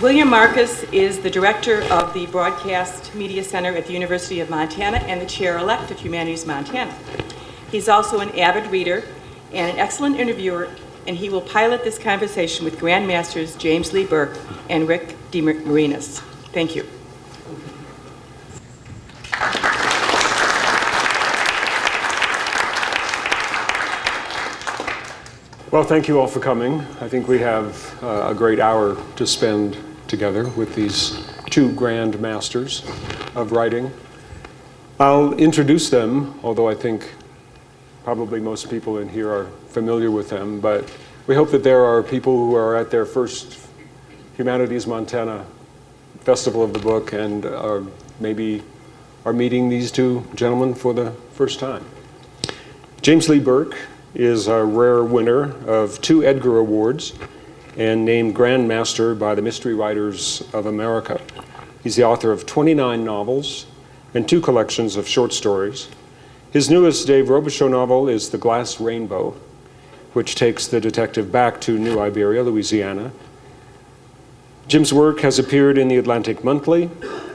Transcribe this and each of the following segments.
William Marcus is the director of the Broadcast Media Center at the University of Montana and the chair-elect of Humanities Montana. He's also an avid reader and an excellent interviewer, and he will pilot this conversation with Grand Masters James Lee Burke and Rick DeMarinis. Thank you. Well, thank you all for coming. I think we have a great hour to spend together with these two grand masters of writing. I'll introduce them, although I think probably most people in here are familiar with them, but we hope that there are people who are at their first Humanities Montana Festival of the Book and maybe are meeting these two gentlemen for the first time. James Lee Burke is a rare winner of 2 Edgar Awards and named Grand Master by the Mystery Writers of America. He's the author of 29 novels and 2 collections of short stories. His newest Dave Robichaux novel is The Glass Rainbow, which takes the detective back to New Iberia, Louisiana. Jim's work has appeared in the Atlantic Monthly,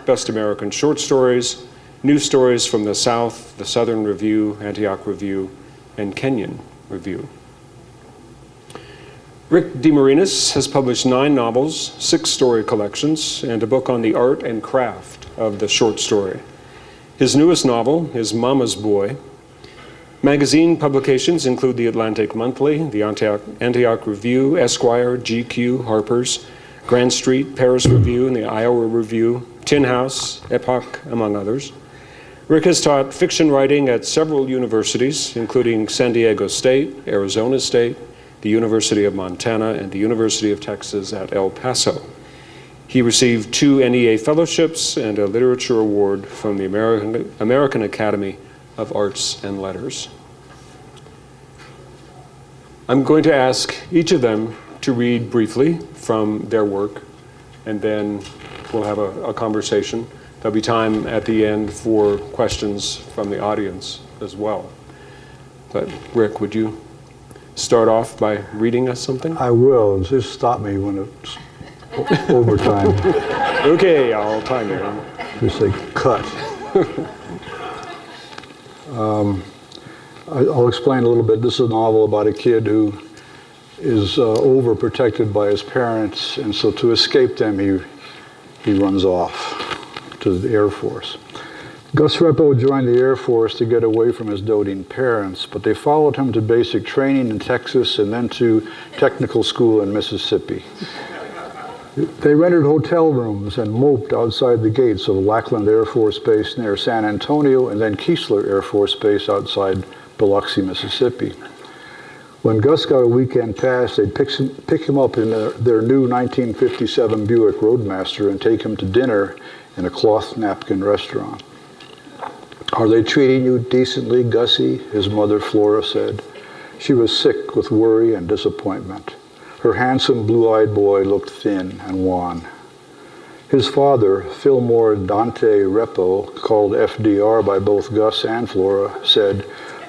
Best American Short Stories, New Stories from the South, the Southern Review, Antioch Review, and Kenyon Review. Rick DeMarinis has published 9 novels, 6 story collections, and a book on the art and craft of the short story. His newest novel is Mama's Boy. Magazine publications include the Atlantic Monthly, the Antioch Review, Esquire, GQ, Harper's, Grand Street, Paris Review, and the Iowa Review, Tin House, Epoch, among others. Rick has taught fiction writing at several universities, including San Diego State, Arizona State, the University of Montana, and the University of Texas at El Paso. He received 2 NEA fellowships and a literature award from the American Academy of Arts and Letters. I'm going to ask each of them to read briefly from their work, and then we'll have a conversation. There'll be time at the end for questions from the audience as well. But Rick, would you start off by reading us something? I will. Just stop me when it's overtime. Okay, I'll time you. Just say cut. I'll explain a little bit. This is a novel about a kid who is overprotected by his parents, and so to escape them, he runs off to the Air Force. Gus Repo joined the Air Force to get away from his doting parents, but they followed him to basic training in Texas and then to technical school in Mississippi. They rented hotel rooms and moped outside the gates of Lackland Air Force Base near San Antonio and then Keesler Air Force Base outside Biloxi, Mississippi. When Gus got a weekend pass, they'd pick him up in their new 1957 Buick Roadmaster and take him to dinner in a cloth napkin restaurant. "Are they treating you decently, Gussie?" his mother Flora said. She was sick with worry and disappointment. Her handsome blue-eyed boy looked thin and wan. His father, Fillmore Dante Repo, called FDR by both Gus and Flora, said,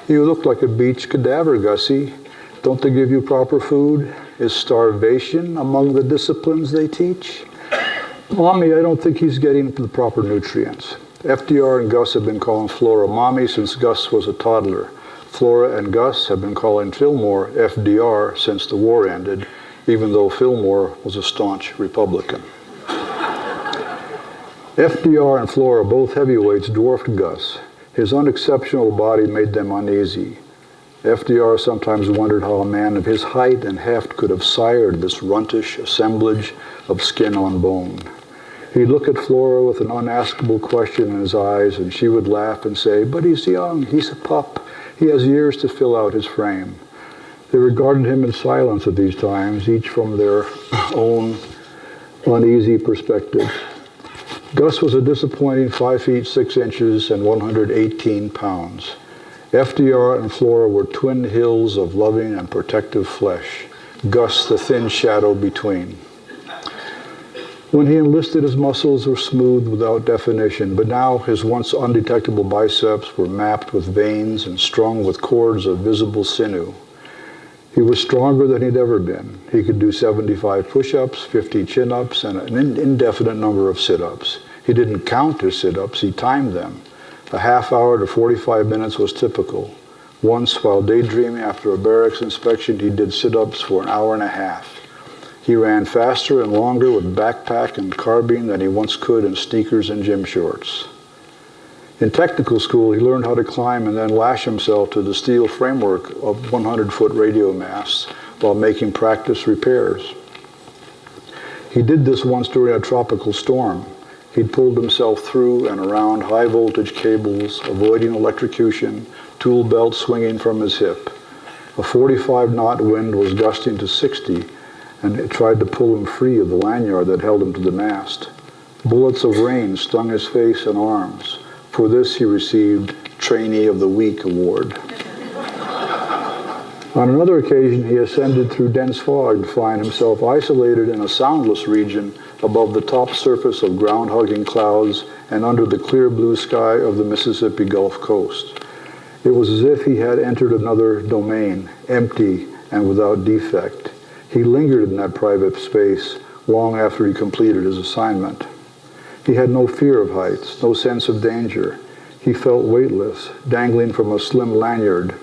"You look like a beach cadaver, Gussie. Don't they give you proper food? Is starvation among the disciplines they teach?" "Mommy, I don't think he's getting the proper nutrients." FDR and Gus have been calling Flora Mommy since Gus was a toddler. Flora and Gus have been calling Fillmore FDR since the war ended, even though Fillmore was a staunch Republican. FDR and Flora, both heavyweights, dwarfed Gus. His unexceptional body made them uneasy. FDR sometimes wondered how a man of his height and heft could have sired this runtish assemblage of skin on bone. He'd look at Flora with an unaskable question in his eyes, and she would laugh and say, "But he's young, he's a pup, he has years to fill out his frame." They regarded him in silence at these times, each from their own uneasy perspective. Gus was a disappointing 5 feet 6 inches and 118 pounds. FDR and Flora were twin hills of loving and protective flesh. Gus, the thin shadow between. When he enlisted, his muscles were smooth without definition, but now his once undetectable biceps were mapped with veins and strung with cords of visible sinew. He was stronger than he'd ever been. He could do 75 push-ups, 50 chin-ups, and an indefinite number of sit-ups. He didn't count his sit-ups, he timed them. A half hour to 45 minutes was typical. Once, while daydreaming after a barracks inspection, he did sit-ups for an hour and a half. He ran faster and longer with backpack and carbine than he once could in sneakers and gym shorts. In technical school, he learned how to climb and then lash himself to the steel framework of 100-foot radio masts while making practice repairs. He did this once during a tropical storm. He'd pulled himself through and around high-voltage cables, avoiding electrocution, tool belt swinging from his hip. A 45-knot wind was gusting to 60, and it tried to pull him free of the lanyard that held him to the mast. Bullets of rain stung his face and arms. For this, he received Trainee of the Week award. On another occasion, he ascended through dense fog to find himself isolated in a soundless region above the top surface of ground-hugging clouds and under the clear blue sky of the Mississippi Gulf Coast. It was as if he had entered another domain, empty and without defect. He lingered in that private space long after he completed his assignment. He had no fear of heights, no sense of danger. He felt weightless, dangling from a slim lanyard.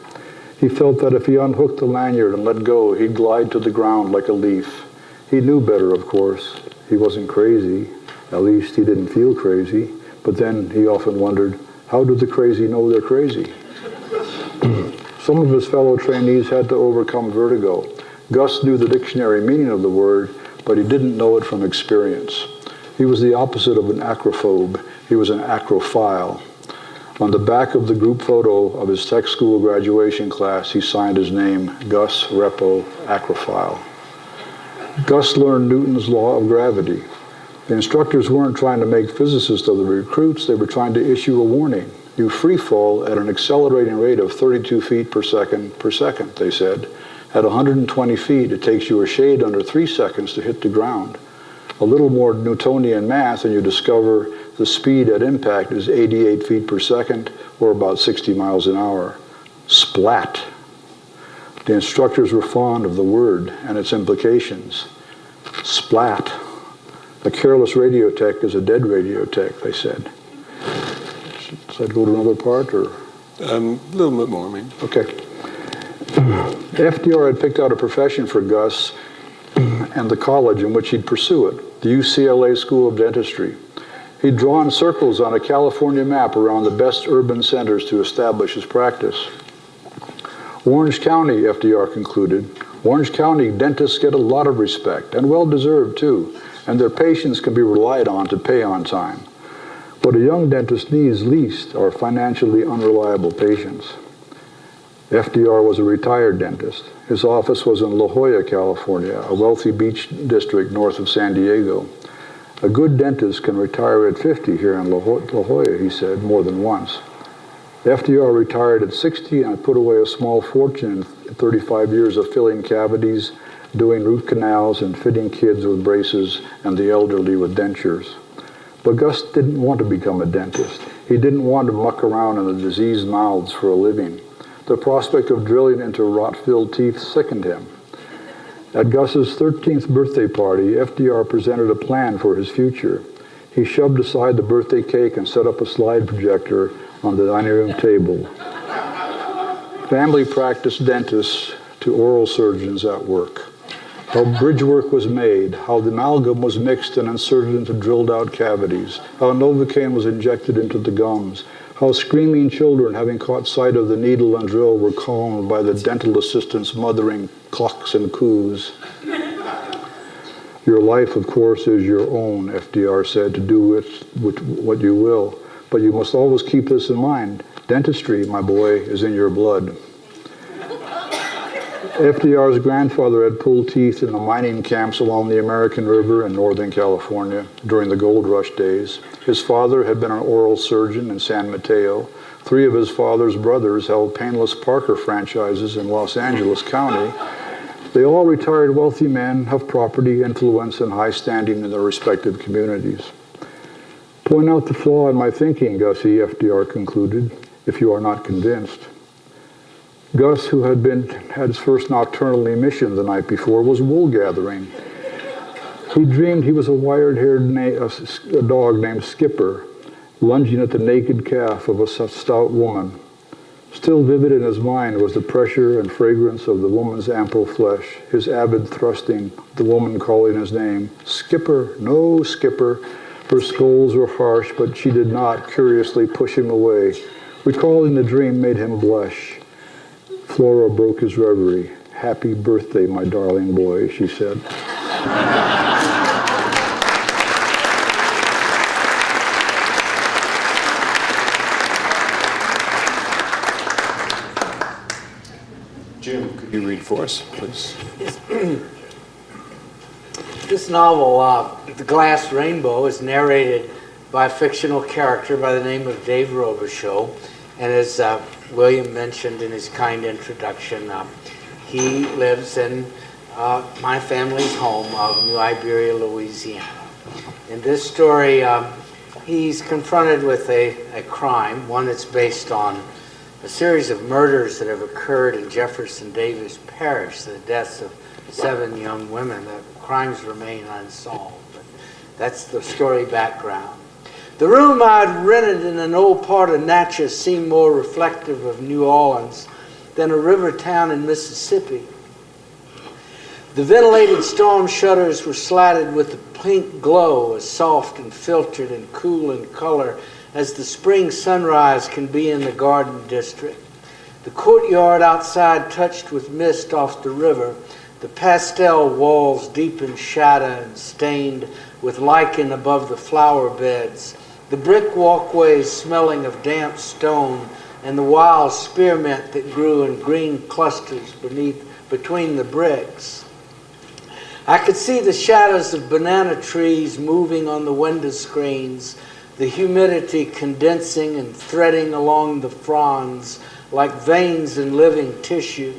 He felt that if he unhooked the lanyard and let go, he'd glide to the ground like a leaf. He knew better, of course. He wasn't crazy. At least he didn't feel crazy. But then he often wondered, how do the crazy know they're crazy? Some of his fellow trainees had to overcome vertigo. Gus knew the dictionary meaning of the word, but he didn't know it from experience. He was the opposite of an acrophobe. He was an acrophile. On the back of the group photo of his tech school graduation class, he signed his name, Gus Repo Acrophile. Gus learned Newton's law of gravity. The instructors weren't trying to make physicists of the recruits, they were trying to issue a warning. You free fall at an accelerating rate of 32 feet per second, they said. At 120 feet, it takes you a shade under 3 seconds to hit the ground. A little more Newtonian math and you discover the speed at impact is 88 feet per second or about 60 miles an hour. Splat. The instructors were fond of the word and its implications. Splat. A careless radio tech is a dead radio tech, they said. Should I go to another part or? A little bit more, I mean. Okay. FDR had picked out a profession for Gus and the college in which he'd pursue it, the UCLA School of Dentistry. He'd drawn circles on a California map around the best urban centers to establish his practice. Orange County, FDR concluded, Orange County dentists get a lot of respect, and well-deserved too, and their patients can be relied on to pay on time. What a young dentist needs least are financially unreliable patients. FDR was a retired dentist. His office was in La Jolla, California, a wealthy beach district north of San Diego. A good dentist can retire at 50 here in La Jolla, he said, more than once. FDR retired at 60 and put away a small fortune in 35 years of filling cavities, doing root canals, and fitting kids with braces and the elderly with dentures. But Gus didn't want to become a dentist. He didn't want to muck around in the diseased mouths for a living. The prospect of drilling into rot-filled teeth sickened him. At Gus's 13th birthday party, FDR presented a plan for his future. He shoved aside the birthday cake and set up a slide projector on the dining room table. Family practice dentists to oral surgeons at work. How bridge work was made, how the amalgam was mixed and inserted into drilled out cavities, how Novocaine was injected into the gums, how screaming children, having caught sight of the needle and drill, were calmed by the dental assistants' mothering clucks and coos. Your life, of course, is your own, FDR said, to do with what you will. But you must always keep this in mind. Dentistry, my boy, is in your blood. FDR's grandfather had pulled teeth in the mining camps along the American River in Northern California during the gold rush days. His father had been an oral surgeon in San Mateo. 3 of his father's brothers held Painless Parker franchises in Los Angeles County. They all retired wealthy men of property, influence, and high standing in their respective communities. Point out the flaw in my thinking, Gussie, FDR concluded, if you are not convinced. Gus, who had his first nocturnal emission the night before, was wool gathering. He dreamed he was a wire-haired dog named Skipper, lunging at the naked calf of a stout woman. Still vivid in his mind was the pressure and fragrance of the woman's ample flesh, his avid thrusting, the woman calling his name. Skipper, no Skipper. Her scolds were harsh, but she did not curiously push him away. Recalling the dream made him blush. Flora broke his reverie. "Happy birthday, my darling boy," she said. Jim, could you read for us, please? This novel, The Glass Rainbow, is narrated by a fictional character by the name of Dave Robichaux. And as William mentioned in his kind introduction, he lives in my family's home of New Iberia, Louisiana. In this story, he's confronted with a crime, one that's based on a series of murders that have occurred in Jefferson Davis Parish, the deaths of 7 young women. The crimes remain unsolved, but that's the story background. The room I'd rented in an old part of Natchez seemed more reflective of New Orleans than a river town in Mississippi. The ventilated storm shutters were slatted with a pink glow, as soft and filtered and cool in color as the spring sunrise can be in the Garden District. The courtyard outside touched with mist off the river, the pastel walls deep in shadow and stained with lichen above the flower beds, the brick walkways smelling of damp stone, and the wild spearmint that grew in green clusters between the bricks. I could see the shadows of banana trees moving on the window screens, the humidity condensing and threading along the fronds like veins in living tissue.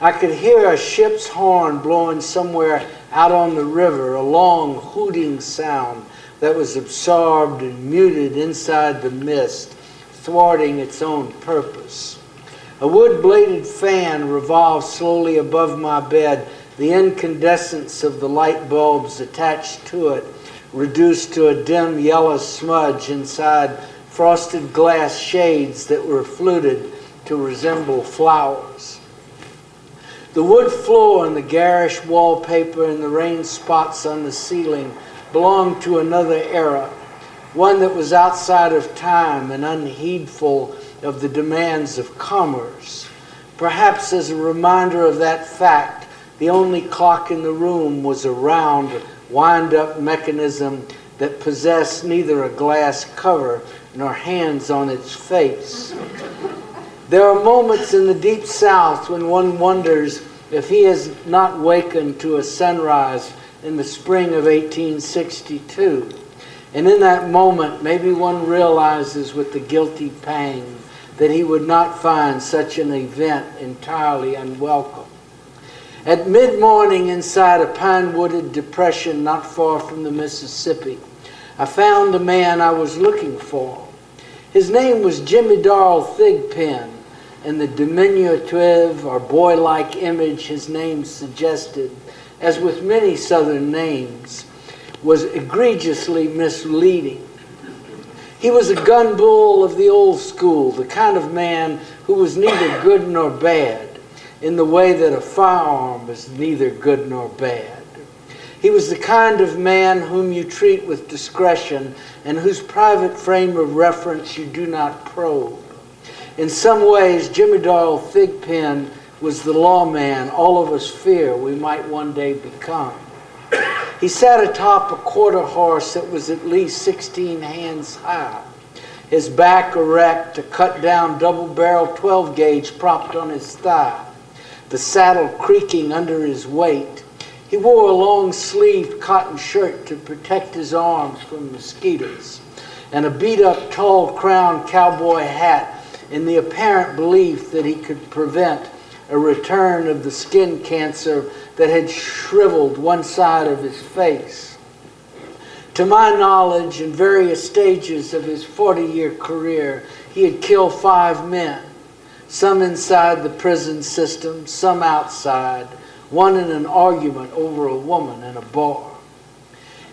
I could hear a ship's horn blowing somewhere out on the river, a long hooting sound that was absorbed and muted inside the mist, thwarting its own purpose. A wood-bladed fan revolved slowly above my bed, the incandescence of the light bulbs attached to it reduced to a dim yellow smudge inside frosted glass shades that were fluted to resemble flowers. The wood floor and the garish wallpaper and the rain spots on the ceiling belonged to another era, one that was outside of time and unheedful of the demands of commerce. Perhaps as a reminder of that fact, the only clock in the room was a round, wind-up mechanism that possessed neither a glass cover nor hands on its face. There are moments in the deep South when one wonders if he has not wakened to a sunrise in the spring of 1862. And in that moment, maybe one realizes with the guilty pang that he would not find such an event entirely unwelcome. At mid-morning inside a pine-wooded depression not far from the Mississippi, I found the man I was looking for. His name was Jimmy Darrell Thigpen, and the diminutive or boy-like image his name suggested, as with many Southern names, was egregiously misleading. He was a gun bull of the old school, the kind of man who was neither good nor bad, in the way that a firearm is neither good nor bad. He was the kind of man whom you treat with discretion and whose private frame of reference you do not probe. In some ways, Jimmy Darrell Thigpen was the lawman all of us fear we might one day become. He sat atop a quarter horse that was at least 16 hands high, his back erect, a cut-down double-barrel 12-gauge propped on his thigh. the saddle creaking under his weight. He wore a long-sleeved cotton shirt to protect his arms from mosquitoes, and a beat-up tall-crowned cowboy hat in the apparent belief that he could prevent a return of the skin cancer that had shriveled one side of his face. To my knowledge, in various stages of his 40-year career, he had killed 5 men, some inside the prison system, some outside, one in an argument over a woman in a bar.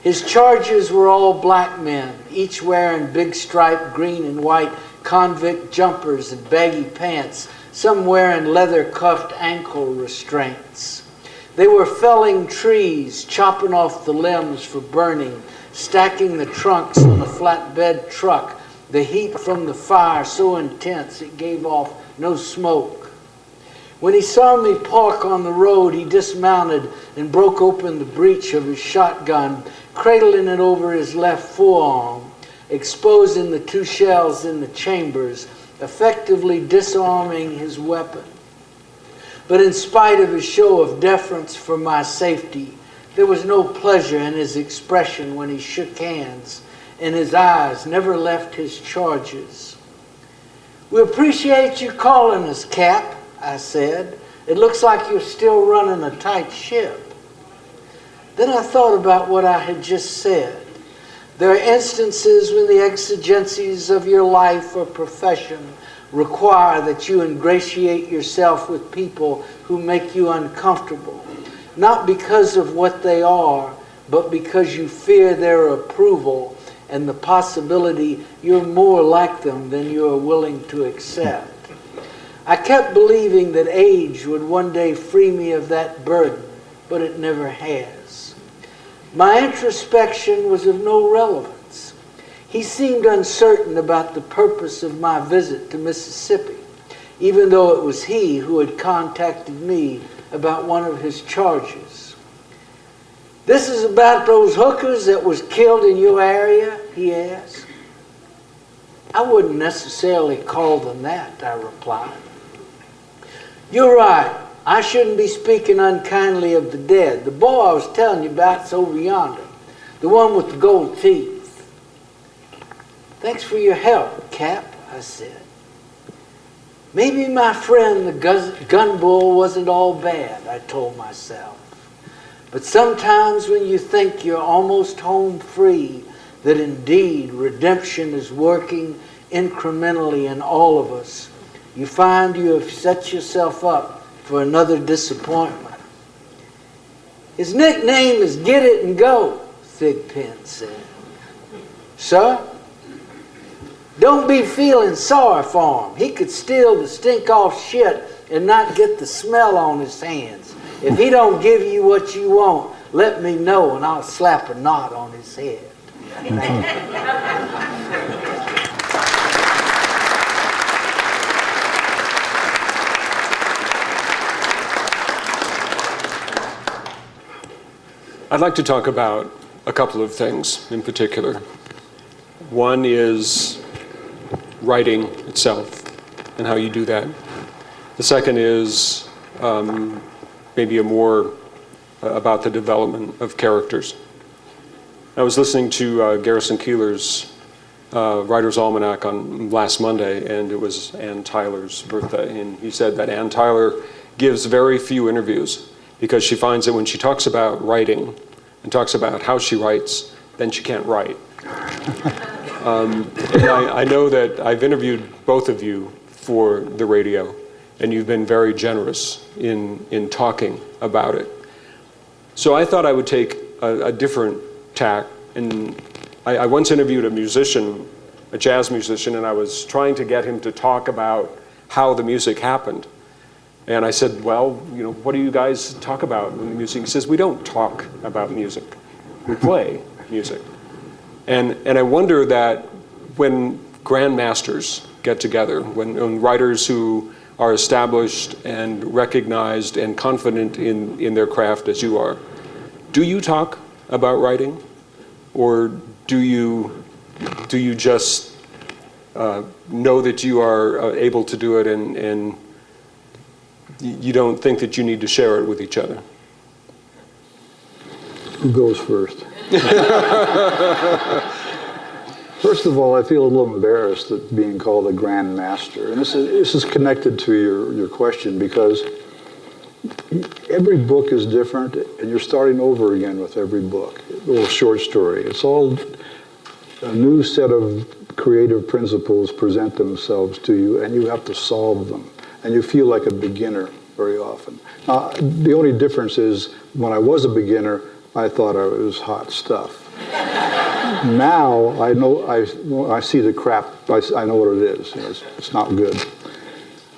His charges were all black men, each wearing big striped green and white convict jumpers and baggy pants, some wearing leather-cuffed ankle restraints. They were felling trees, chopping off the limbs for burning, stacking the trunks on a flatbed truck, the heat from the fire so intense it gave off no smoke. When he saw me park on the road, he dismounted and broke open the breech of his shotgun, cradling it over his left forearm, exposing the 2 shells in the chambers, effectively disarming his weapon. But in spite of his show of deference for my safety, there was no pleasure in his expression when he shook hands, and his eyes never left his charges. "We appreciate you calling us, Cap," I said. "It looks like you're still running a tight ship." Then I thought about what I had just said. There are instances when the exigencies of your life or profession require that you ingratiate yourself with people who make you uncomfortable, not because of what they are, but because you fear their approval and the possibility you're more like them than you are willing to accept. I kept believing that age would one day free me of that burden, but it never has. My introspection was of no relevance. He seemed uncertain about the purpose of my visit to Mississippi, even though it was he who had contacted me about one of his charges. "This is about those hookers that was killed in your area?" he asked. "I wouldn't necessarily call them that," I replied. "You're right. I shouldn't be speaking unkindly of the dead. The boy I was telling you about's over yonder, the one with the gold teeth." "Thanks for your help, Cap," I said. Maybe my friend the gun bull wasn't all bad, I told myself. But sometimes when you think you're almost home free, that indeed redemption is working incrementally in all of us, you find you have set yourself up for another disappointment. "His nickname is Get It and Go," Thigpen said. "Sir, don't be feeling sorry for him. He could steal the stink-off shit and not get the smell on his hands. If he don't give you what you want, let me know and I'll slap a knot on his head." I'd like to talk about a couple of things in particular. One is writing itself and how you do that. The second is maybe a more about the development of characters. I was listening to Garrison Keillor's Writer's Almanac on last Monday, and it was Ann Tyler's birthday, and he said that Ann Tyler gives very few interviews because she finds that when she talks about writing and talks about how she writes, then she can't write. And I know that I've interviewed both of you for the radio, and you've been very generous in talking about it. So I thought I would take a different tack, and I once interviewed a musician, a jazz musician, and I was trying to get him to talk about how the music happened. And I said, "Well, you know, what do you guys talk about in the music?" He says, "We don't talk about music. We play music." And I wonder that when grandmasters get together, when writers who are established and recognized and confident in their craft as you are, do you talk about writing? Or do you just know that you are able to do it and you don't think that you need to share it with each other? Who goes first? First of all, I feel a little embarrassed at being called a Grand Master. And this is connected to your question, because every book is different, and you're starting over again with every book or short story. It's all a new set of creative principles present themselves to you, and you have to solve them. And you feel like a beginner very often. Now, the only difference is when I was a beginner, I thought I was hot stuff. Now I know, I see the crap, I know what it is. You know, it's not good.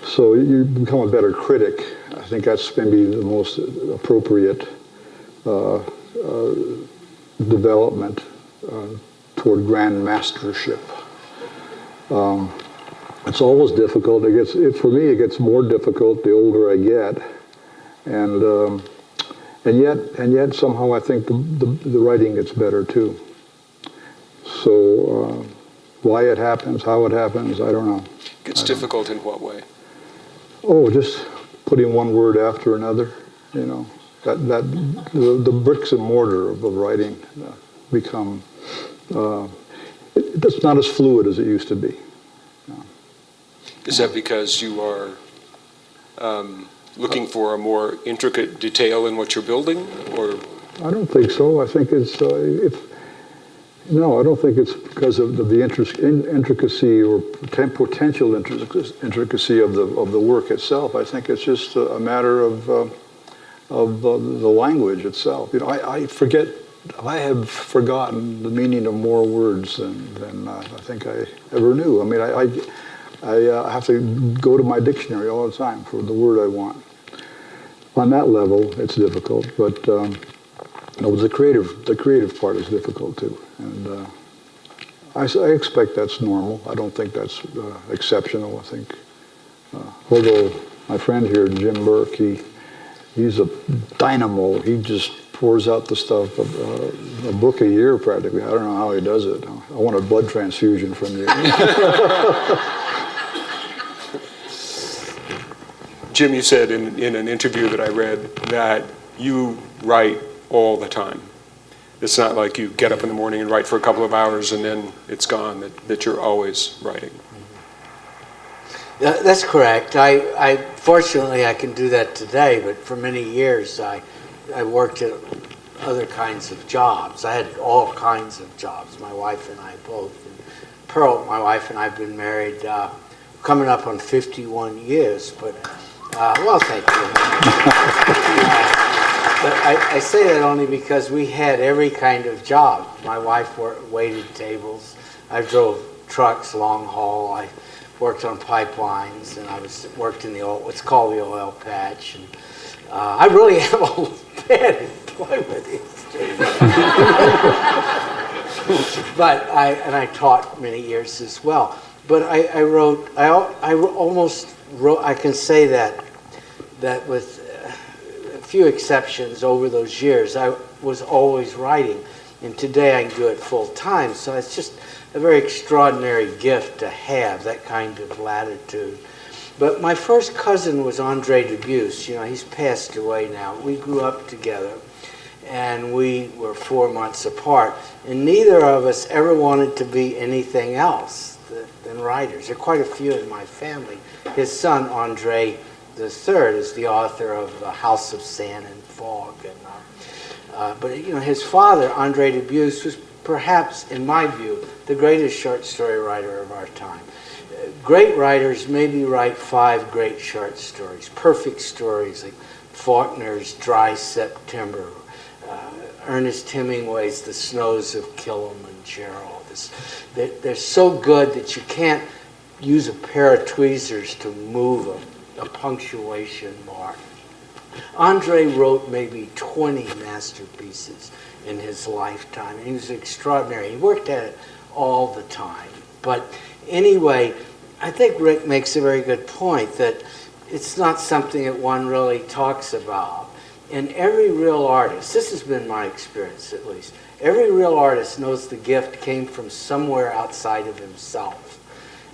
So you become a better critic. I think that's maybe the most appropriate development toward grand mastership. It's always difficult. For me, it gets more difficult the older I get, and yet somehow I think the writing gets better too. So why it happens, how it happens, I don't know. It's difficult in what way? Oh, just putting one word after another, you know. The bricks and mortar of writing become, it's not as fluid as it used to be. Is that because you are looking for a more intricate detail in what you're building, or? I don't think so. I think it's, no, I don't think it's because of the intricacy or potential intricacy of the work itself. I think it's just a matter of the language itself. You know, I have forgotten the meaning of more words than I think I ever knew. I mean, I have to go to my dictionary all the time for the word I want. On that level, it's difficult, but no, the creative part is difficult too, and I expect that's normal. I don't think that's exceptional. I think, although my friend here, Jim Burke, he's a dynamo. He just pours out the stuff, a book a year practically. I don't know how he does it. I want a blood transfusion from you. Jim, you said in an interview that I read that you write all the time. It's not like you get up in the morning and write for a couple of hours and then it's gone, that you're always writing. That's correct. Fortunately, I can do that today, but for many years I worked at other kinds of jobs. I had all kinds of jobs, my wife and I both. And Pearl, my wife and I have been married coming up on 51 years, but well, thank you. But I say that only because we had every kind of job. My wife waited tables. I drove trucks, long haul. I worked on pipelines, and I worked in what's called the oil patch. And I really have a bad employment history. But I taught many years as well. But I can say that with a few exceptions over those years, I was always writing. And today I can do it full time. So it's just a very extraordinary gift to have that kind of latitude. But my first cousin was Andre Dubus. You know, he's passed away now. We grew up together, and we were 4 months apart. And neither of us ever wanted to be anything else than writers. There are quite a few in my family. His son, Andre III, is the author of House of Sand and Fog. But you know, his father, Andre Dubus, was perhaps, in my view, the greatest short story writer of our time. Great writers maybe write 5 great short stories, perfect stories like Faulkner's Dry September, Ernest Hemingway's The Snows of Kilimanjaro. They're so good that you can't use a pair of tweezers to move a punctuation mark. Andre wrote maybe 20 masterpieces in his lifetime. He was extraordinary. He worked at it all the time. But anyway, I think Rick makes a very good point that it's not something that one really talks about. And every real artist, this has been my experience at least, every real artist knows the gift came from somewhere outside of himself.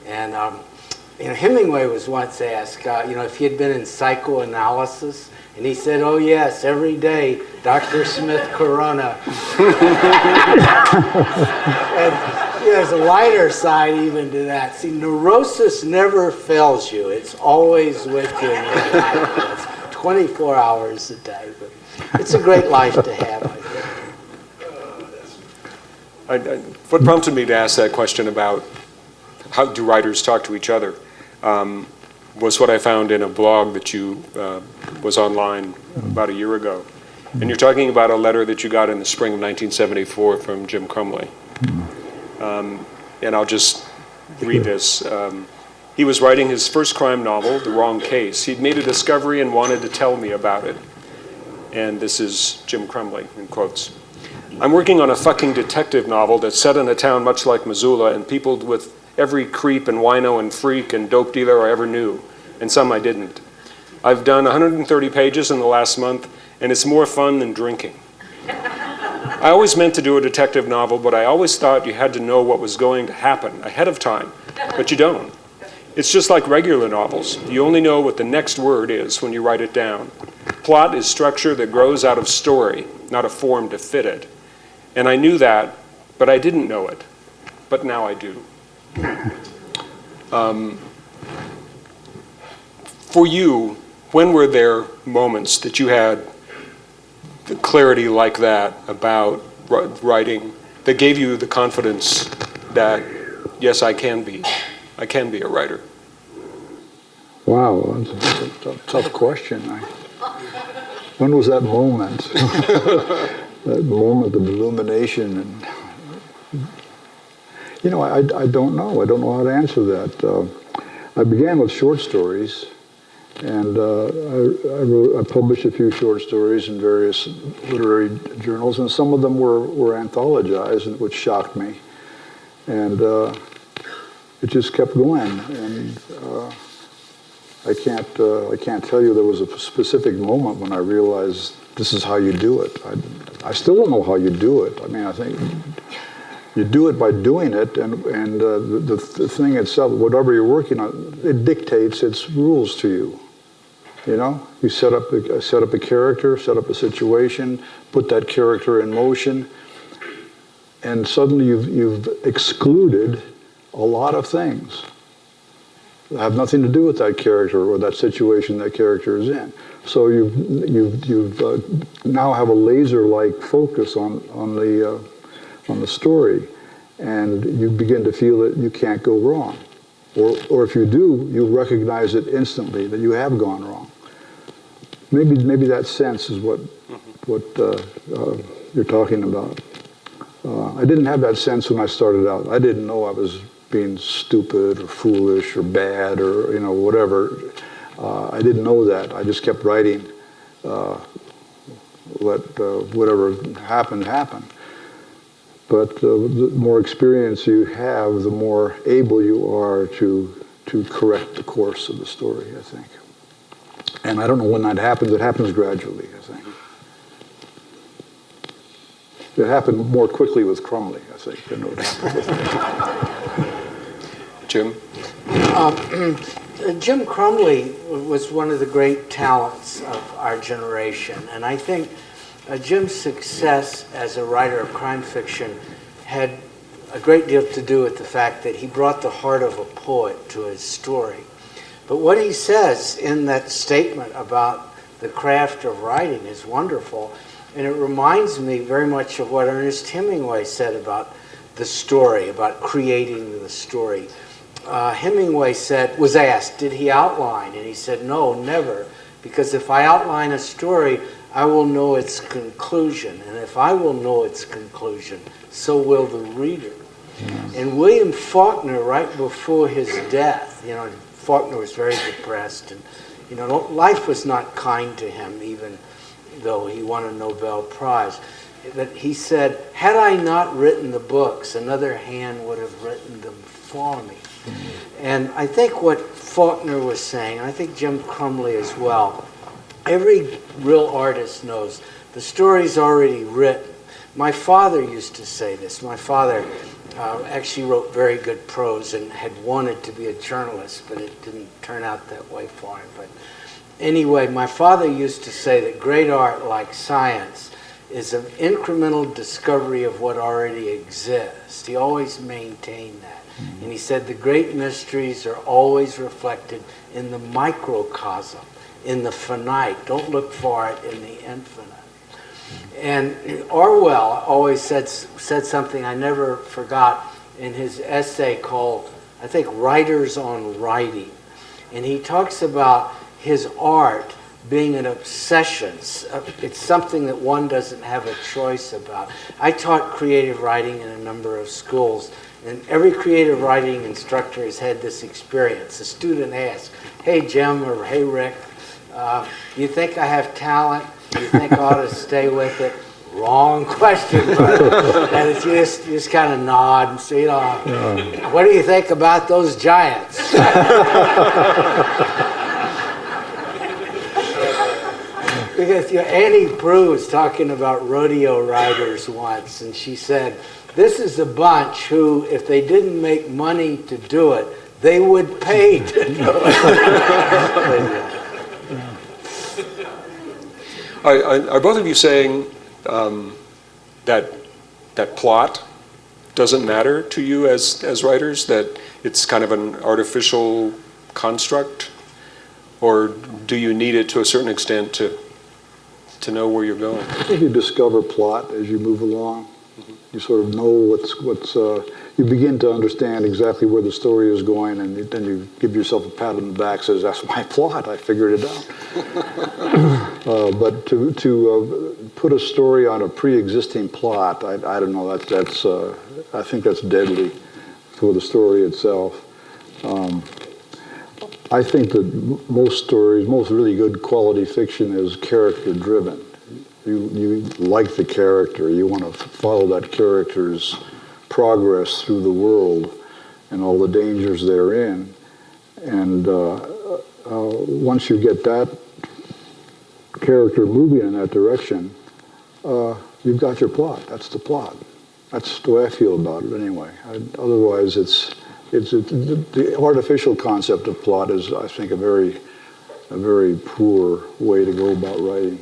And Hemingway was once asked, if he had been in psychoanalysis, and he said, "Oh yes, every day, Dr. Smith Corona." And, there's a lighter side even to that. See, neurosis never fails you. It's always with you. It's 24 hours a day. But it's a great life to have, I think. What prompted me to ask that question about how do writers talk to each other was what I found in a blog that you was online about a year ago. And you're talking about a letter that you got in the spring of 1974 from Jim Crumley. And I'll just read this. He was writing his first crime novel, The Wrong Case. He'd made a discovery and wanted to tell me about it. And this is Jim Crumley, in quotes. "I'm working on a fucking detective novel that's set in a town much like Missoula and peopled with every creep and wino and freak and dope dealer I ever knew, and some I didn't. I've done 130 pages in the last month, and it's more fun than drinking. I always meant to do a detective novel, but I always thought you had to know what was going to happen ahead of time, but you don't. It's just like regular novels. You only know what the next word is when you write it down. Plot is structure that grows out of story, not a form to fit it. And I knew that, but I didn't know it. But now I do." For you, when were there moments that you had the clarity like that about writing that gave you the confidence that, yes, I can be a writer? Wow, that's a tough question. When was that moment? That moment of illumination. And I don't know. I don't know how to answer that. I began with short stories, and I published a few short stories in various literary journals, and some of them were anthologized, which shocked me. And it just kept going. And I can't tell you there was a specific moment when I realized this is how you do it. I still don't know how you do it. I mean, I think you do it by doing it, and the thing itself, whatever you're working on, it dictates its rules to you. You set up a character, set up a situation, put that character in motion, and suddenly you've excluded a lot of things that have nothing to do with that character or that situation that character is in. So you've now have a laser-like focus on the story, and you begin to feel that you can't go wrong, or if you do, you recognize it instantly that you have gone wrong. Maybe that sense is what you're talking about. I didn't have that sense when I started out. I didn't know I was being stupid or foolish or bad or whatever. I didn't know that. I just kept writing. Let whatever happened happen. But the more experience you have, the more able you are to correct the course of the story, I think. And I don't know when that happens. It happens gradually, I think. It happened more quickly with Crumley, I think, than it happened with me. Jim? Jim Crumley was one of the great talents of our generation, and I think Jim's success as a writer of crime fiction had a great deal to do with the fact that he brought the heart of a poet to his story. But what he says in that statement about the craft of writing is wonderful, and it reminds me very much of what Ernest Hemingway said about the story, about creating the story. Hemingway was asked, did he outline? And he said, no, never, because if I outline a story, I will know its conclusion, and if I will know its conclusion, so will the reader. Yes. And William Faulkner, right before his death, Faulkner was very depressed, and life was not kind to him, even though he won a Nobel Prize. That he said, had I not written the books, another hand would have written them for me. Mm-hmm. And I think what Faulkner was saying, and I think Jim Crumley as well, every real artist knows the story's already written. My father used to say this. My father actually wrote very good prose and had wanted to be a journalist, but it didn't turn out that way for him. But anyway, my father used to say that great art, like science, is an incremental discovery of what already exists. He always maintained that. Mm-hmm. And he said the great mysteries are always reflected in the microcosm, in the finite. Don't look for it in the infinite. And Orwell always said something I never forgot in his essay called, I think, Writers on Writing. And he talks about his art being an obsession. It's something that one doesn't have a choice about. I taught creative writing in a number of schools, and every creative writing instructor has had this experience. A student asks, "Hey, Jim," or "Hey, Rick, do you think I have talent? Do you think I ought to stay with it?" Wrong question. And it's you just kind of nod and say, "What do you think about those giants?" Because Annie Proulx was talking about rodeo riders once, and she said, "This is a bunch who, if they didn't make money to do it, they would pay to do it." Are both of you saying that plot doesn't matter to you as writers, that it's kind of an artificial construct? Or do you need it to a certain extent to know where you're going? I think you discover plot as you move along. Mm-hmm. You sort of know what's you begin to understand exactly where the story is going, and then you give yourself a pat on the back, says, "That's my plot, I figured it out." But to put a story on a pre-existing plot, I don't know, that's I think that's deadly for the story itself. I think that most stories, most really good quality fiction is character-driven. You like the character. You want to follow that character's progress through the world and all the dangers therein. And once you get that character moving in that direction, you've got your plot. That's the plot. That's the way I feel about it anyway. Otherwise, the artificial concept of plot is, I think, a very poor way to go about writing.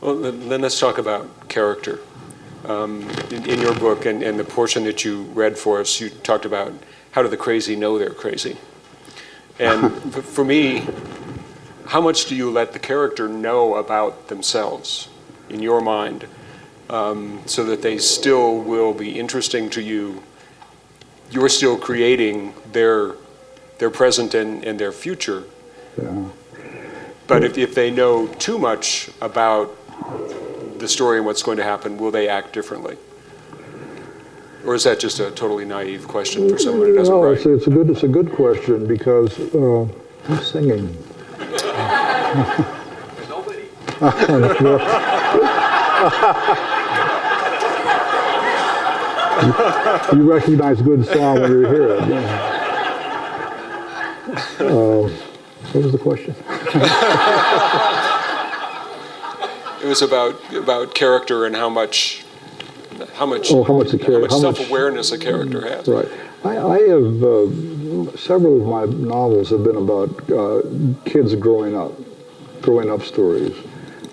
Well, then let's talk about character. In your book and the portion that you read for us, you talked about how do the crazy know they're crazy. And for me, how much do you let the character know about themselves in your mind so that they still will be interesting to you? You're still creating their present and their future. Yeah. But if they know too much about the story and what's going to happen, will they act differently? Or is that just a totally naive question for someone who doesn't write? It's a good question because who's singing? Nobody. You recognize good song when you hear it. Yeah. What was the question? It was about character and how much self-awareness a character has. Right. I have several of my novels have been about kids growing up stories,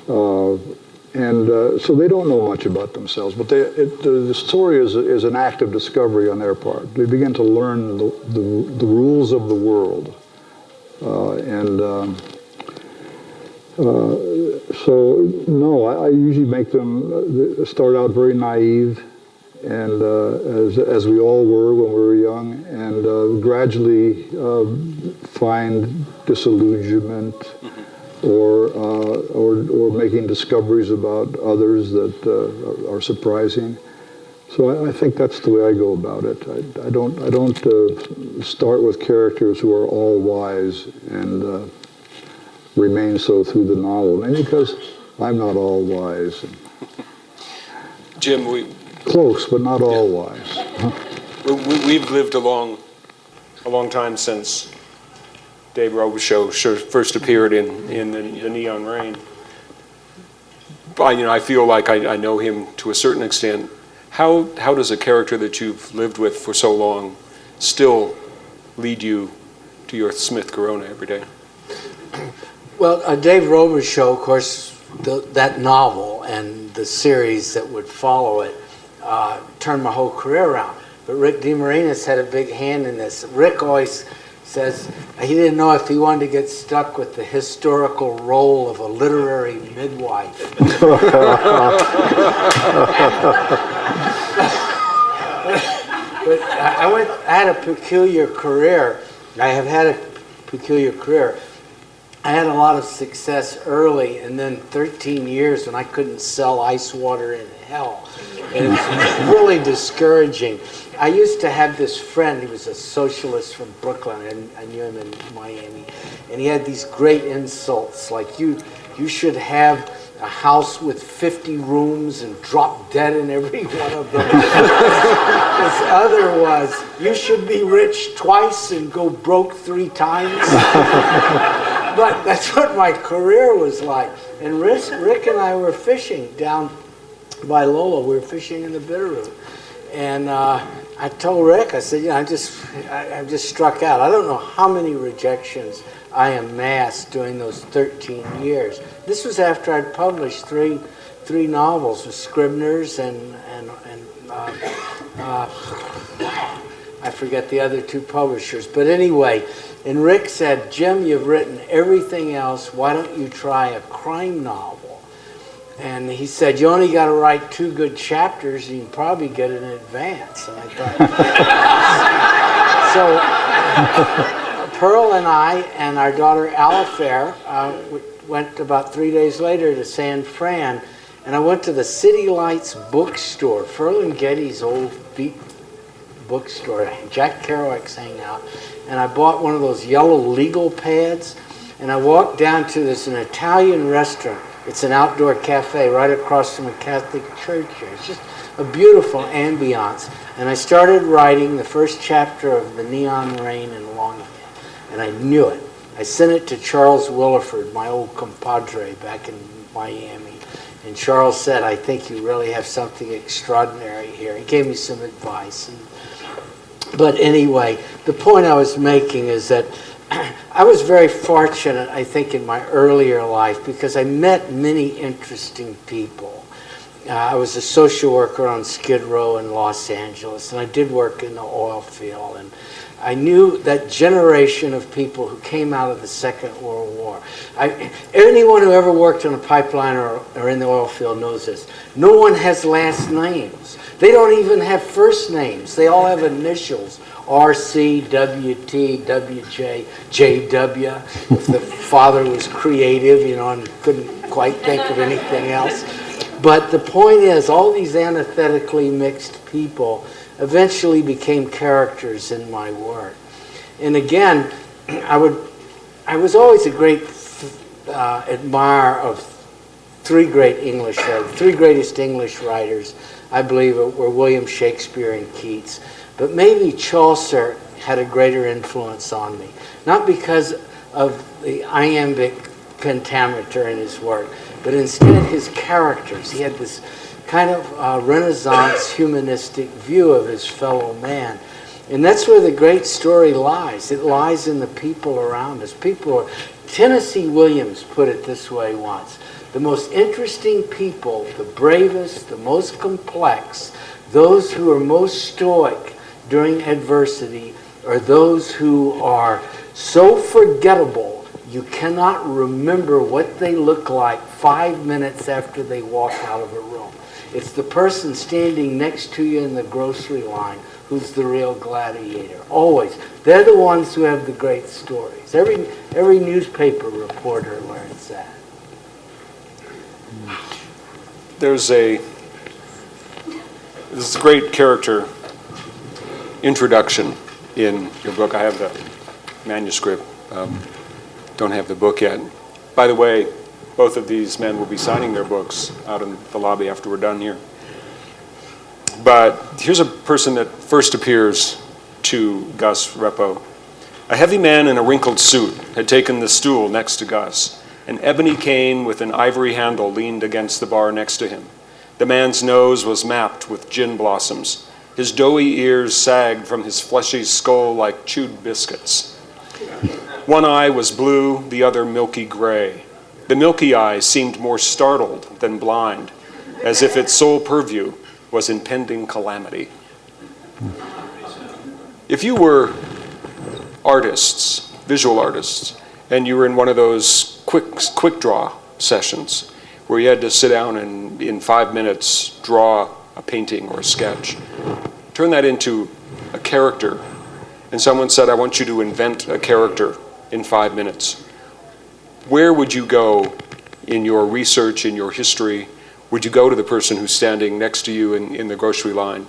and so they don't know much about themselves. But the story is an act of discovery on their part. They begin to learn the rules of the world, so no, I usually make them start out very naive, and as we all were when we were young, and gradually find disillusionment, or making discoveries about others that are surprising. So I think that's the way I go about it. I don't start with characters who are all wise and remain so through the novel, mainly because I'm not all wise. Jim, close, but not all wise. We've lived a long time since Dave Robicheaux first appeared in the Neon Rain. I feel like I know him to a certain extent. How does a character that you've lived with for so long still lead you to your Smith Corona every day? Well, Dave Rober's show, of course, that novel and the series that would follow it turned my whole career around. But Rick DeMarinis had a big hand in this. Rick always says he didn't know if he wanted to get stuck with the historical role of a literary midwife. But I had a peculiar career. I have had a peculiar career. I had a lot of success early, and then 13 years when I couldn't sell ice water in hell. And it was really discouraging. I used to have this friend, he was a socialist from Brooklyn, and I knew him in Miami, and he had these great insults, like you should have a house with 50 rooms and drop dead in every one of them. This other was, you should be rich twice and go broke 3 times. But that's what my career was like. And Rick and I were fishing down by Lola. We were fishing in the Bitterroot. And I told Rick, I said, I'm just struck out. I don't know how many rejections I amassed during those 13 years. This was after I'd published three novels with Scribner's and I forget the other 2 publishers. But anyway, and Rick said, Jim, you've written everything else. Why don't you try a crime novel? And he said, you only got to write 2 good chapters, and you can probably get it in advance. And I thought, so Pearl and I and our daughter Alifair went about 3 days later to San Fran, and I went to the City Lights bookstore, Ferlinghetti's old beat bookstore. Jack Kerouac's hanging out, and I bought one of those yellow legal pads, and I walked down to an Italian restaurant. It's an outdoor cafe right across from a Catholic church here. It's just a beautiful ambiance. And I started writing the first chapter of The Neon Rain in Longing, and I knew it. I sent it to Charles Willeford, my old compadre back in Miami. And Charles said, I think you really have something extraordinary here. He gave me some advice. But anyway, the point I was making is that I was very fortunate, I think, in my earlier life because I met many interesting people. I was a social worker on Skid Row in Los Angeles, and I did work in the oil field. And I knew that generation of people who came out of the Second World War. Anyone who ever worked on a pipeline or in the oil field knows this. No one has last names. They don't even have first names. They all have initials. RC, WT, WJ, JW. If the father was creative, and couldn't quite think of anything else. But the point is, all these antithetically mixed people eventually became characters in my work. And again, I was always a great admirer of 3 great English writers. 3 greatest English writers, I believe, were William Shakespeare and Keats. But maybe Chaucer had a greater influence on me. Not because of the iambic pentameter in his work, but instead his characters. He had this kind of Renaissance humanistic view of his fellow man. And that's where the great story lies. It lies in the people around us. Tennessee Williams put it this way once. The most interesting people, the bravest, the most complex, those who are most stoic during adversity are those who are so forgettable you cannot remember what they look like 5 minutes after they walk out of a room. It's the person standing next to you in the grocery line who's the real gladiator. Always. They're the ones who have the great stories. Every newspaper reporter learns that. There's this great character introduction in your book. I have the manuscript. Don't have the book yet. By the way, both of these men will be signing their books out in the lobby after we're done here. But here's a person that first appears to Gus Repo. A heavy man in a wrinkled suit had taken the stool next to Gus. An ebony cane with an ivory handle leaned against the bar next to him. The man's nose was mapped with gin blossoms. His doughy ears sagged from his fleshy skull like chewed biscuits. One eye was blue, the other milky gray. The milky eye seemed more startled than blind, as if its sole purview was impending calamity. If you were artists, visual artists, and you were in one of those quick draw sessions where you had to sit down and in 5 minutes draw a painting or a sketch, turn that into a character, and someone said, I want you to invent a character in 5 minutes, where would you go in your research, in your history? Would you go to the person who's standing next to you in the grocery line?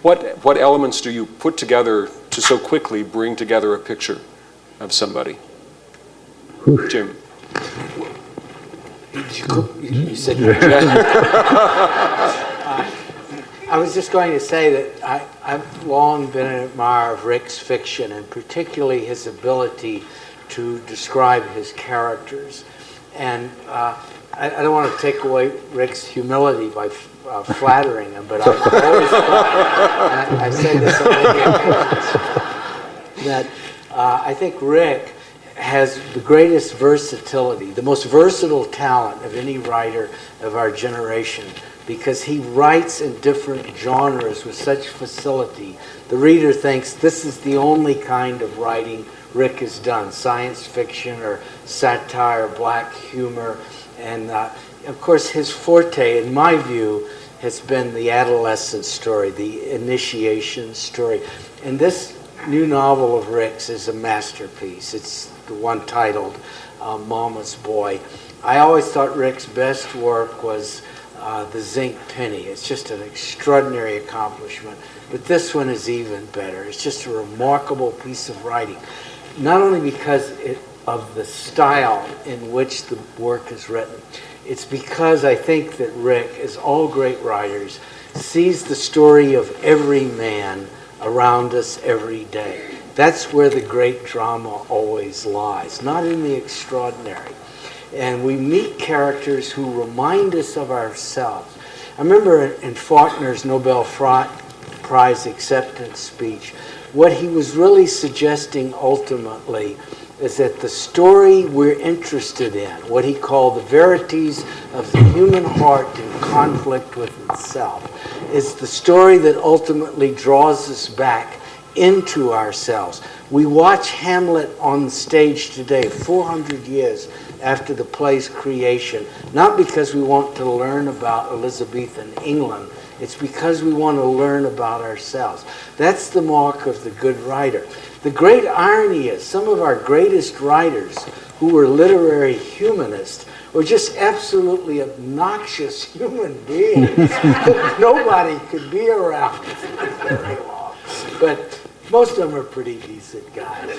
What elements do you put together to so quickly bring together a picture of somebody? Jim. You said I was just going to say that I've long been an admirer of Rick's fiction, and particularly his ability to describe his characters. And I don't want to take away Rick's humility by flattering him, but I've always thought, and I say this on many occasions, that I think Rick has the greatest versatility, the most versatile talent of any writer of our generation, because he writes in different genres with such facility. The reader thinks this is the only kind of writing Rick has done, science fiction or satire, black humor. And of course his forte, in my view, has been the adolescent story, the initiation story. And this new novel of Rick's is a masterpiece. It's the one titled Mama's Boy. I always thought Rick's best work was The Zinc Penny. It's just an extraordinary accomplishment. But this one is even better. It's just a remarkable piece of writing. Not only because of the style in which the work is written, it's because I think that Rick, as all great writers, sees the story of every man around us every day. That's where the great drama always lies, not in the extraordinary. And we meet characters who remind us of ourselves. I remember in Faulkner's Nobel Prize acceptance speech, what he was really suggesting ultimately is that the story we're interested in, what he called the verities of the human heart in conflict with itself, is the story that ultimately draws us back into ourselves. We watch Hamlet on stage today, 400 years after the play's creation, not because we want to learn about Elizabethan England, it's because we want to learn about ourselves. That's the mark of the good writer. The great irony is some of our greatest writers who were literary humanists were just absolutely obnoxious human beings that nobody could be around very long. But most of them are pretty decent guys.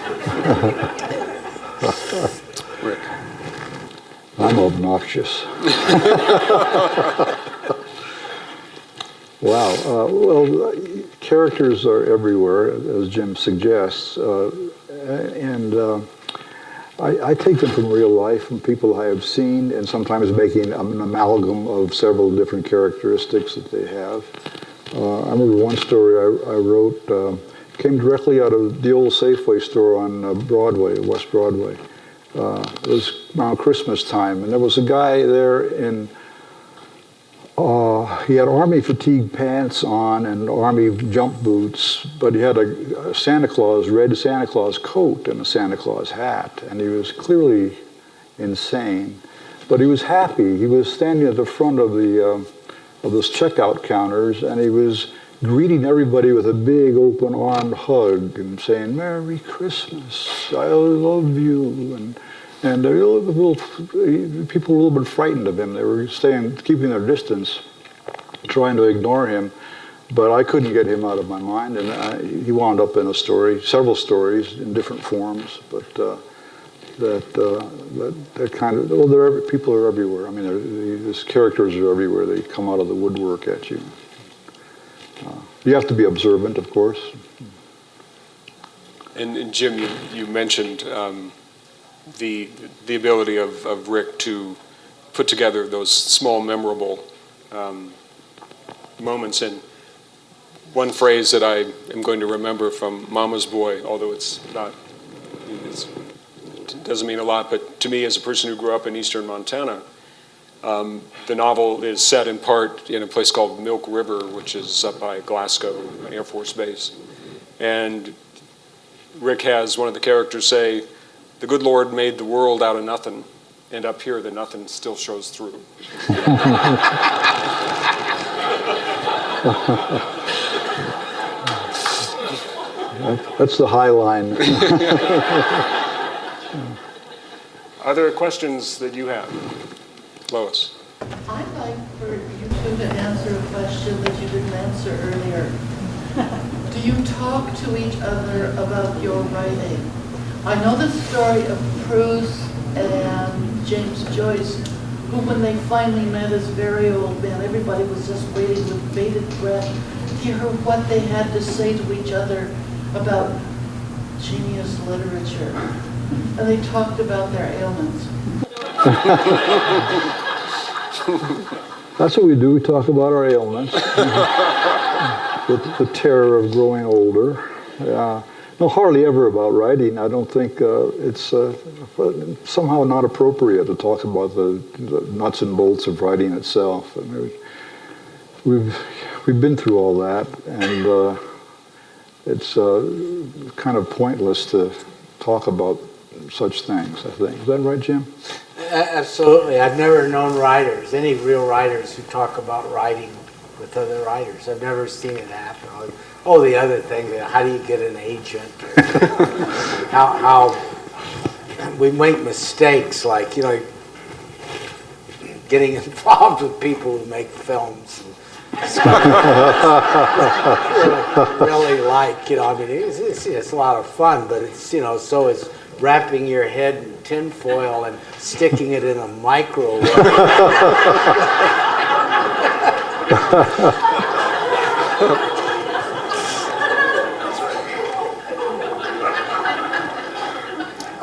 Rick. I'm obnoxious. Wow. Well, characters are everywhere, as Jim suggests, and I take them from real life, from people I have seen, and sometimes making an amalgam of several different characteristics that they have. I remember one story I wrote came directly out of the old Safeway store on Broadway, West Broadway. It was around Christmas time, and there was a guy there in he had army fatigue pants on and army jump boots, but he had a red Santa Claus coat and a Santa Claus hat, and he was clearly insane. But he was happy. He was standing at the front of those checkout counters, and he was greeting everybody with a big open-armed hug and saying, "Merry Christmas, I love you," and people were a little bit frightened of him. They were keeping their distance, trying to ignore him. But I couldn't get him out of my mind, and he wound up in several stories in different forms. But that kind of, people are everywhere. I mean, these characters are everywhere. They come out of the woodwork at you. You have to be observant, of course. And Jim, you mentioned the ability of Rick to put together those small, memorable moments. And one phrase that I am going to remember from Mama's Boy, although it doesn't mean a lot, but to me as a person who grew up in eastern Montana, the novel is set in part in a place called Milk River, which is up by Glasgow, an Air Force base. And Rick has one of the characters say, "The good Lord made the world out of nothing, and up here the nothing still shows through." That's the high line. Are there questions that you have? Lois. I'd like for you two to answer a question that you didn't answer earlier. Do you talk to each other about your writing? I know the story of Proust and James Joyce, who when they finally met as very old men, everybody was just waiting with bated breath to hear what they had to say to each other about genius literature. And they talked about their ailments. That's what we do. We talk about our ailments, the terror of growing older. No, hardly ever about writing. I don't think it's somehow not appropriate to talk about the nuts and bolts of writing itself. I mean, we've been through all that, and it's kind of pointless to talk about such things, I think. Is that right, Jim? Absolutely. I've never known writers, any real writers, who talk about writing with other writers. I've never seen it happen. Oh, the other thing, how do you get an agent? How we make mistakes, like, getting involved with people who make films and stuff. really like, I mean, it's a lot of fun, but it's, so is wrapping your head in tinfoil and sticking it in a microwave.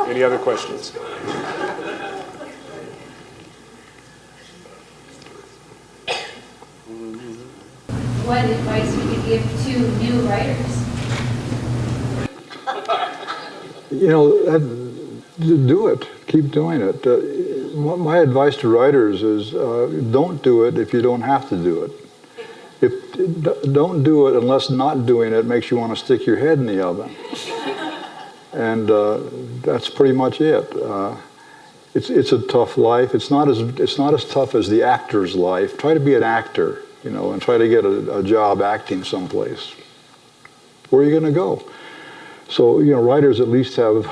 Any other questions? What advice would you give to new writers? Do it. Keep doing it. My advice to writers is don't do it if you don't have to do it. Don't do it unless not doing it makes you want to stick your head in the oven. And that's pretty much it. It's a tough life. It's not as tough as the actor's life. Try to be an actor, and try to get a job acting someplace. Where are you going to go? So, writers at least have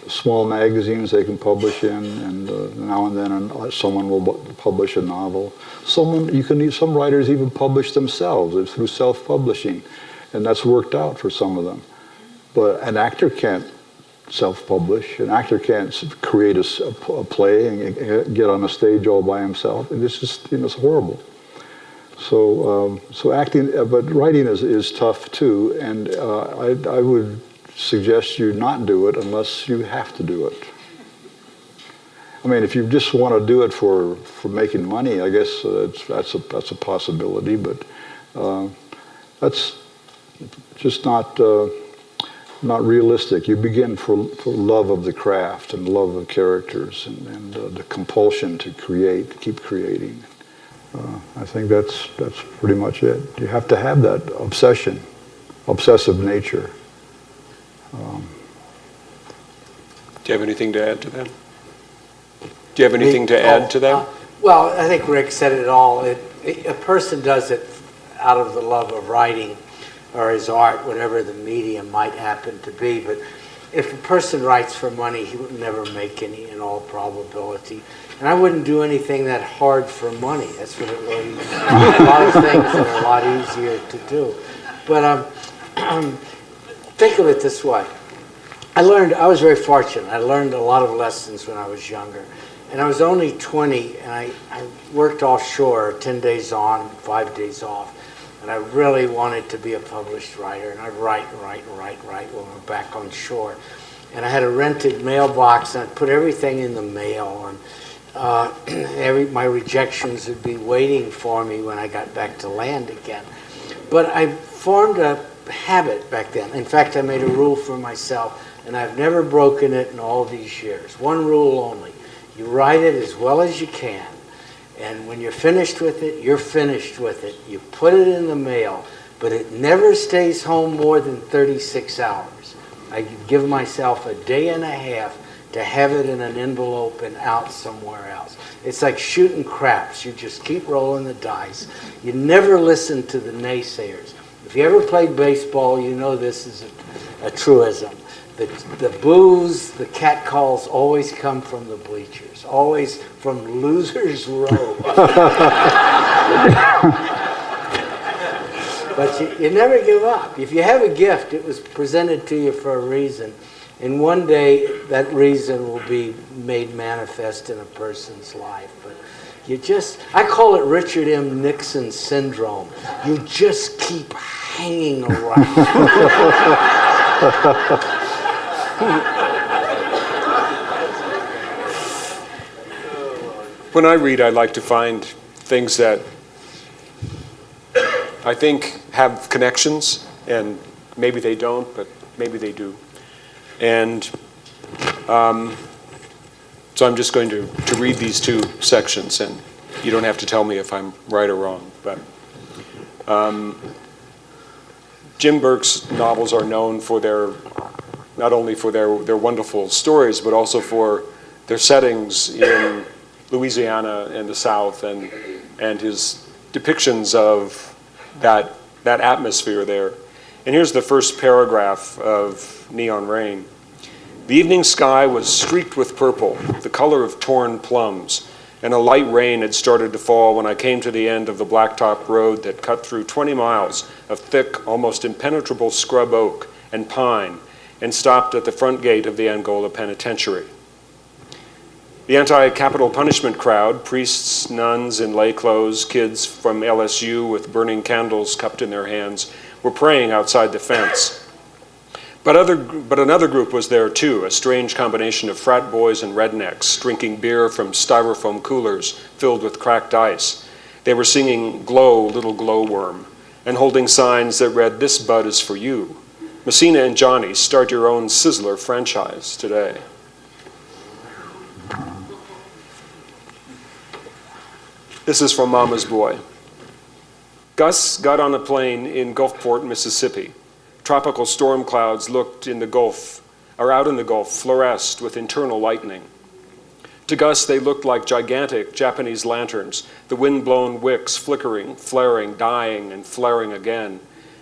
small magazines they can publish in, and now and then someone will publish a novel. Some writers even publish themselves. It's through self-publishing, and that's worked out for some of them. But an actor can't self-publish. An actor can't create a play and get on a stage all by himself. And it's just, it's horrible. So acting, but writing is tough too, and I would suggest you not do it unless you have to do it. I mean, if you just want to do it for making money, I guess that's a possibility, but that's just not realistic. You begin for love of the craft and love of characters and the compulsion to keep creating. I think that's pretty much it. You have to have that obsessive nature. Do you have anything to add to that? Do you have anything to add to that? Well, I think Rick said it all. A person does it out of the love of writing or his art, whatever the medium might happen to be. But if a person writes for money, he would never make any, in all probability. And I wouldn't do anything that hard for money. That's what it really is. A lot of things that are a lot easier to do. But think of it this way. I was very fortunate. I learned a lot of lessons when I was younger. And I was only 20, and I worked offshore 10 days on, 5 days off. And I really wanted to be a published writer. And I'd write when we're back on shore. And I had a rented mailbox, and I'd put everything in the mail. And my rejections would be waiting for me when I got back to land again. But I formed a habit back then. In fact, I made a rule for myself, and I've never broken it in all these years. One rule only. You write it as well as you can, and when you're finished with it, you're finished with it. You put it in the mail, but it never stays home more than 36 hours. I give myself a day and a half to have it in an envelope and out somewhere else. It's like shooting craps. You just keep rolling the dice. You never listen to the naysayers. If you ever played baseball, you know this is a truism. The boos, the catcalls always come from the bleachers, always from losers' row. But you never give up. If you have a gift, it was presented to you for a reason. And one day, that reason will be made manifest in a person's life. But I call it Richard M. Nixon syndrome. You just keep hanging around. When I read, I like to find things that I think have connections, and maybe they don't, but maybe they do. And so I'm just going to read these two sections, and you don't have to tell me if I'm right or wrong. But Jim Burke's novels are known for not only for their wonderful stories, but also for their settings in Louisiana and the South, and his depictions of that atmosphere there. And here's the first paragraph of Neon Rain. The evening sky was streaked with purple, the color of torn plums, and a light rain had started to fall when I came to the end of the blacktop road that cut through 20 miles of thick, almost impenetrable scrub oak and pine, and stopped at the front gate of the Angola Penitentiary. The anti-capital punishment crowd, priests, nuns in lay clothes, kids from LSU with burning candles cupped in their hands, were praying outside the fence. But another group was there too, a strange combination of frat boys and rednecks, drinking beer from styrofoam coolers filled with cracked ice. They were singing "Glow, Little Glowworm," and holding signs that read, "This bud is for you. Messina and Johnny, start your own Sizzler franchise today." This is from Mama's Boy. Gus got on a plane in Gulfport, Mississippi. Tropical storm clouds out in the Gulf, fluoresced with internal lightning. To Gus, they looked like gigantic Japanese lanterns, the wind-blown wicks flickering, flaring, dying, and flaring again.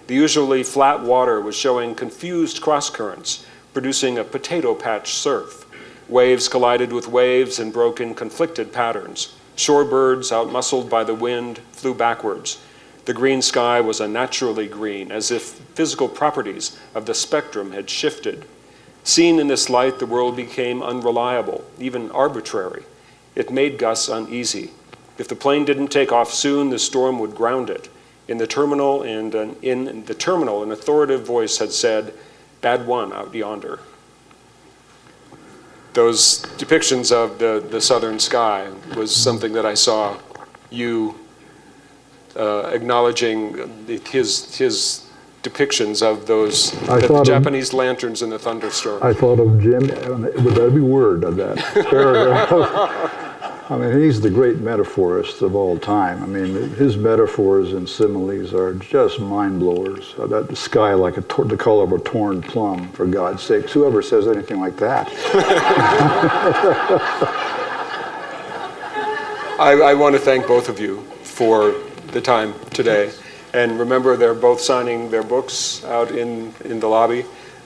The usually flat water was showing confused cross-currents, producing a potato patch surf. Waves collided with waves and broke in conflicted patterns. Shorebirds, outmuscled by the wind, flew backwards. The green sky was unnaturally green, as if physical properties of the spectrum had shifted. Seen in this light, the world became unreliable, even arbitrary. It made Gus uneasy. If the plane didn't take off soon, the storm would ground it. In the terminal, an authoritative voice had said, "Bad one out yonder." Those depictions of the southern sky was something that I saw you acknowledging his depictions of those the Japanese lanterns in the thunderstorm. I thought of Jim with every word of that paragraph. I mean, he's the great metaphorist of all time. I mean, his metaphors and similes are just mind blowers. That sky like the color of a torn plum, for God's sakes. Whoever says anything like that? I want to thank both of you for the time today. And remember, they're both signing their books out in the lobby.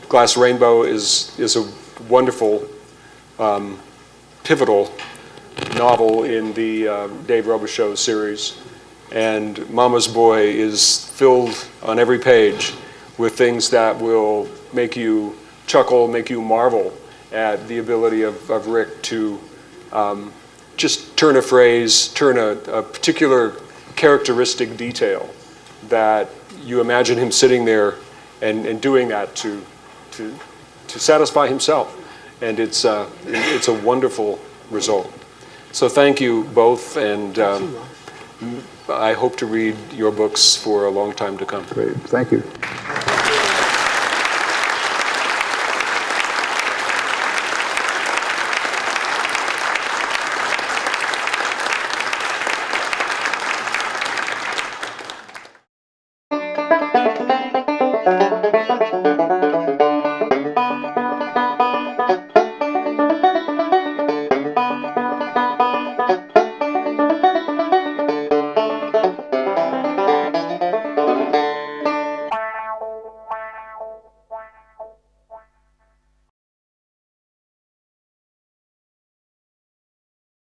Glass Rainbow is a wonderful, pivotal novel in the Dave Robichaux series. And Mama's Boy is filled on every page with things that will make you chuckle, make you marvel at the ability of Rick to just turn a phrase, turn a particular characteristic detail that you imagine him sitting there and doing that to satisfy himself. And it's a wonderful result. So thank you both, and I hope to read your books for a long time to come. Great, thank you.